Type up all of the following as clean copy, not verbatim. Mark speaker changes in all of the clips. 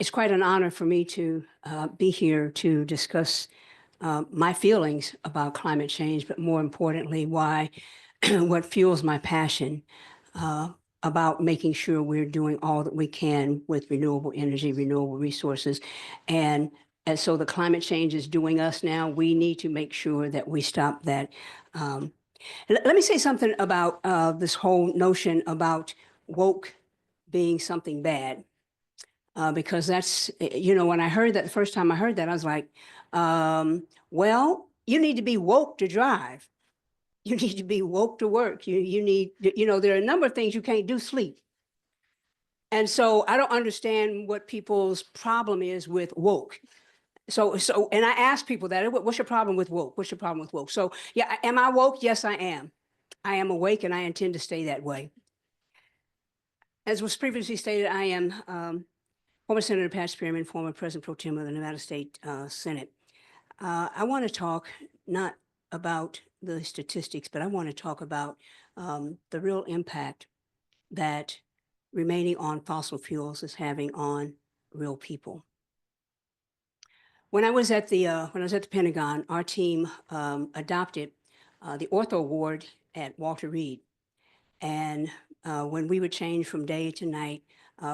Speaker 1: It's quite an honor for me to be here to discuss my feelings about climate change, but more importantly, why what fuels my passion about making sure we're doing all that we can with renewable energy, renewable resources. And so the climate change is doing us now. We need to make sure that we stop that. Let me say something about this whole notion about woke being something bad. Because that's, when I heard that the first time I heard that, I was like, well, you need to be woke to drive. You need to be woke to work. You need, there are a number of things you can't do, sleep. And so I don't understand what people's problem is with woke. And I ask people that, what's your problem with woke? What's your problem with woke? So yeah, am I woke? Yes, I am. I am awake and I intend to stay that way. As was previously stated, I am former Senator Pat Spearman, former President Pro-Tempore of the Nevada State Senate. I want to talk not about the statistics, but I want to talk about the real impact that remaining on fossil fuels is having on real people. When I was at the Pentagon, our team adopted the Ortho Award at Walter Reed, and when we would change from day to night,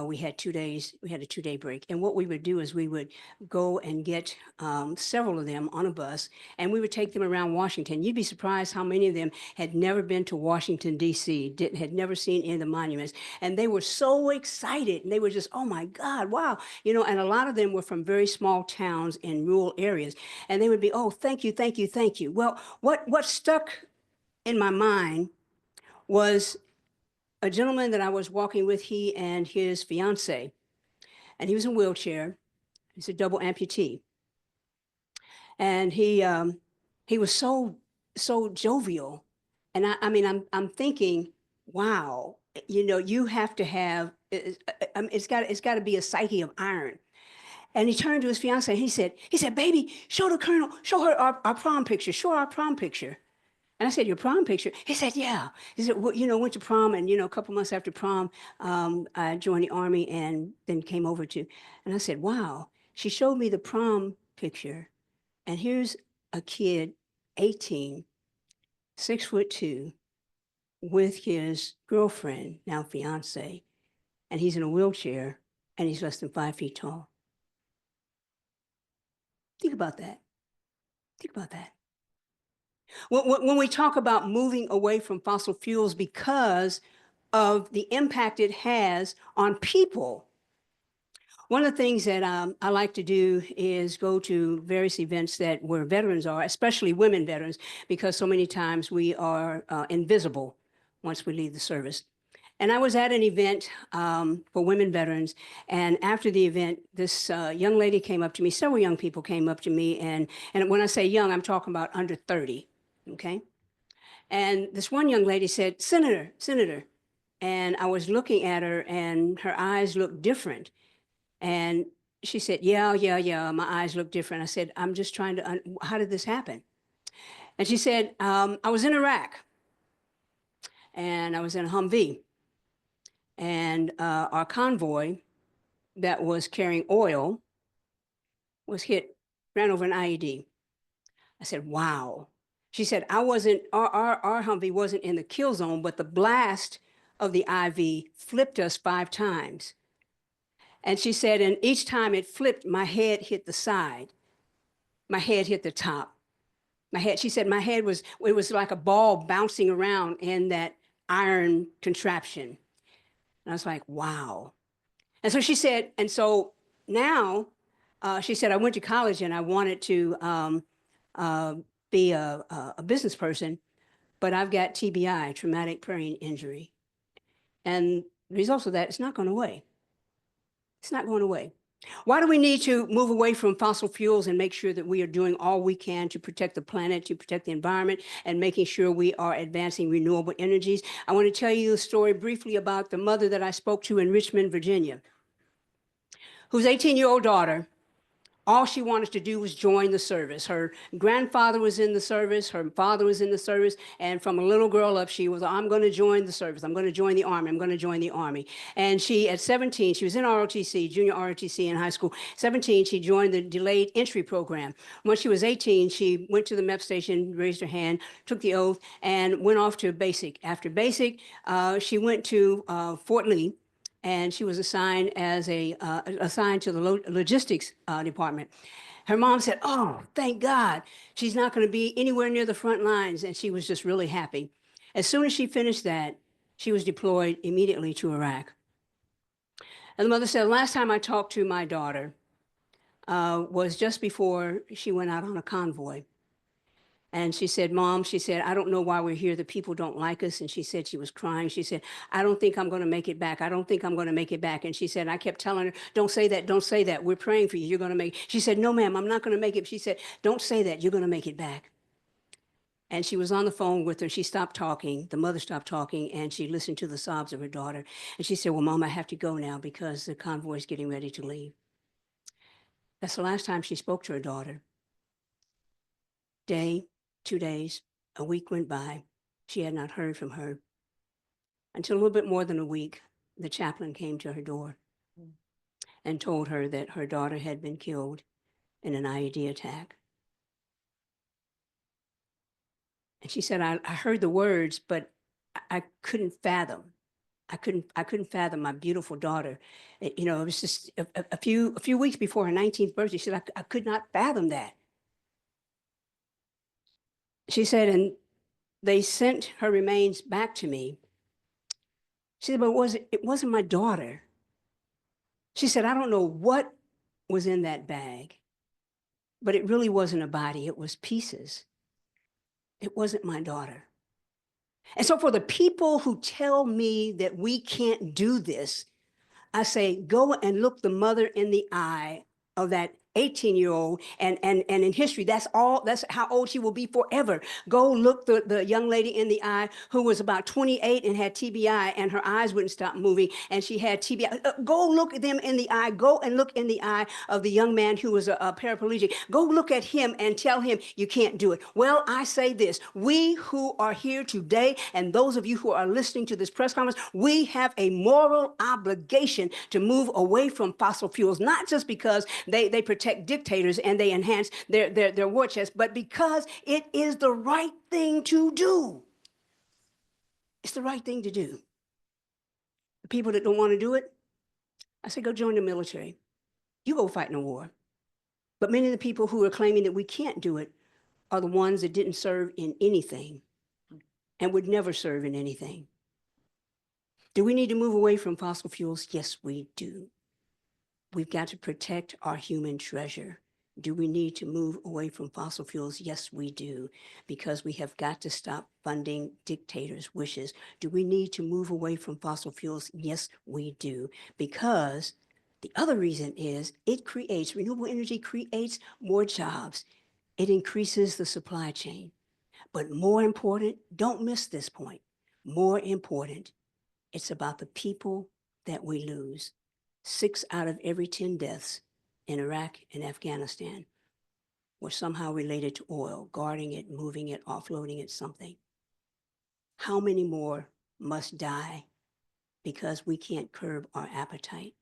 Speaker 1: we had 2 days, we had a 2-day break. And what we would do is we would go and get several of them on a bus, and we would take them around Washington. You'd be surprised how many of them had never been to Washington, D.C., had never seen any of the monuments. And they were so excited, and they were just, oh my God, wow. And a lot of them were from very small towns in rural areas. And they would be, oh, thank you, thank you, thank you. Well, what stuck in my mind was a gentleman that I was walking with, he and his fiance, and he was in a wheelchair. He's a double amputee. And he was so jovial. And I'm thinking, wow, you have to have, it's got to be a psyche of iron. And he turned to his fiance and he said, baby, show the colonel, show her our prom picture, show our prom picture. And I said, your prom picture? He said, yeah. He said, well, went to prom, and, a couple months after prom, I joined the Army and then came over to, and I said, wow. She showed me the prom picture, and here's a kid, 18, 6'2", with his girlfriend, now fiance, and he's in a wheelchair, and he's less than 5 feet tall. Think about that. Think about that. When we talk about moving away from fossil fuels because of the impact it has on people, one of the things that I like to do is go to various events where veterans are, especially women veterans, because so many times we are invisible once we leave the service. And I was at an event for women veterans, and after the event, this young lady came up to me, several young people came up to me, and when I say young, I'm talking about under 30. Okay. And this one young lady said, Senator, Senator. And I was looking at her and her eyes looked different. And she said, yeah, my eyes look different. I said, I'm just trying to, how did this happen? And she said, I was in Iraq and I was in a Humvee, and our convoy that was carrying oil ran over an IED. I said, wow. She said, our Humvee wasn't in the kill zone, but the blast of the IV flipped us 5 times. And she said, and each time it flipped, my head hit the side. My head hit the top. She said, my head was like a ball bouncing around in that iron contraption. And I was like, wow. And so she said, and so now, she said, I went to college and I wanted to be a business person, but I've got TBI, traumatic brain injury. And the results of that, it's not going away. It's not going away. Why do we need to move away from fossil fuels and make sure that we are doing all we can to protect the planet, to protect the environment, and making sure we are advancing renewable energies? I want to tell you a story briefly about the mother that I spoke to in Richmond, Virginia, whose 18-year-old daughter All she wanted to do was join the service. Her grandfather was in the service, her father was in the service, and from a little girl up, she was, I'm going to join the service. I'm going to join the Army. I'm going to join the Army. And she, at 17, she was in ROTC, junior ROTC in high school. 17, she joined the delayed entry program. When she was 18, she went to the MEP station, raised her hand, took the oath, and went off to basic. After basic, she went to Fort Lee, and she was assigned as assigned to the logistics department. Her mom said, "Oh, thank God, she's not going to be anywhere near the front lines," and she was just really happy. As soon as she finished that, she was deployed immediately to Iraq. And the mother said, "Last time I talked to my daughter was just before she went out on a convoy." And she said, "Mom," she said, "I don't know why we're here. The people don't like us." And she said she was crying. She said, "I don't think I'm going to make it back. I don't think I'm going to make it back." And she said, I kept telling her, "Don't say that. Don't say that. We're praying for you. You're going to make it." She said, "No, ma'am, I'm not going to make it." She said, "Don't say that. You're going to make it back." And she was on the phone with her. She stopped talking. The mother stopped talking, and she listened to the sobs of her daughter. And she said, "Well, Mom, I have to go now because the convoy is getting ready to leave." That's the last time she spoke to her daughter. Day, 2 days, a week went by. She had not heard from her. Until a little bit more than a week, the chaplain came to her door and told her that her daughter had been killed in an IED attack. And she said, I heard the words, but I couldn't fathom. I couldn't fathom my beautiful daughter. It was just a few weeks before her 19th birthday. She said, I could not fathom that. She said, and they sent her remains back to me. She said, but it wasn't my daughter. She said, I don't know what was in that bag, but it really wasn't a body. It was pieces. It wasn't my daughter. And so for the people who tell me that we can't do this, I say, go and look the mother in the eye of that 18-year-old, and in history, that's how old she will be forever. Go look the young lady in the eye who was about 28 and had TBI, and her eyes wouldn't stop moving, and she had TBI. Go look at them in the eye. Go and look in the eye of the young man who was a paraplegic. Go look at him and tell him you can't do it. Well, I say this, we who are here today, and those of you who are listening to this press conference, we have a moral obligation to move away from fossil fuels, not just because they protect dictators and they enhance their war chest, but because it is the right thing to do. It's the right thing to do. The people that don't want to do it, I say, go join the military. You go fight in a war. But many of the people who are claiming that we can't do it are the ones that didn't serve in anything and would never serve in anything. Do we need to move away from fossil fuels? Yes, we do. We've got to protect our human treasure. Do we need to move away from fossil fuels? Yes, we do, because we have got to stop funding dictators' wishes. Do we need to move away from fossil fuels? Yes, we do, because the other reason is renewable energy creates more jobs. It increases the supply chain. But more important, don't miss this point. More important, it's about the people that we lose. 6 out of every 10 deaths in Iraq and Afghanistan were somehow related to oil, guarding it, moving it, offloading it, something. How many more must die because we can't curb our appetite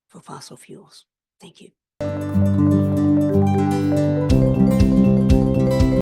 Speaker 1: for fossil fuels? Thank you.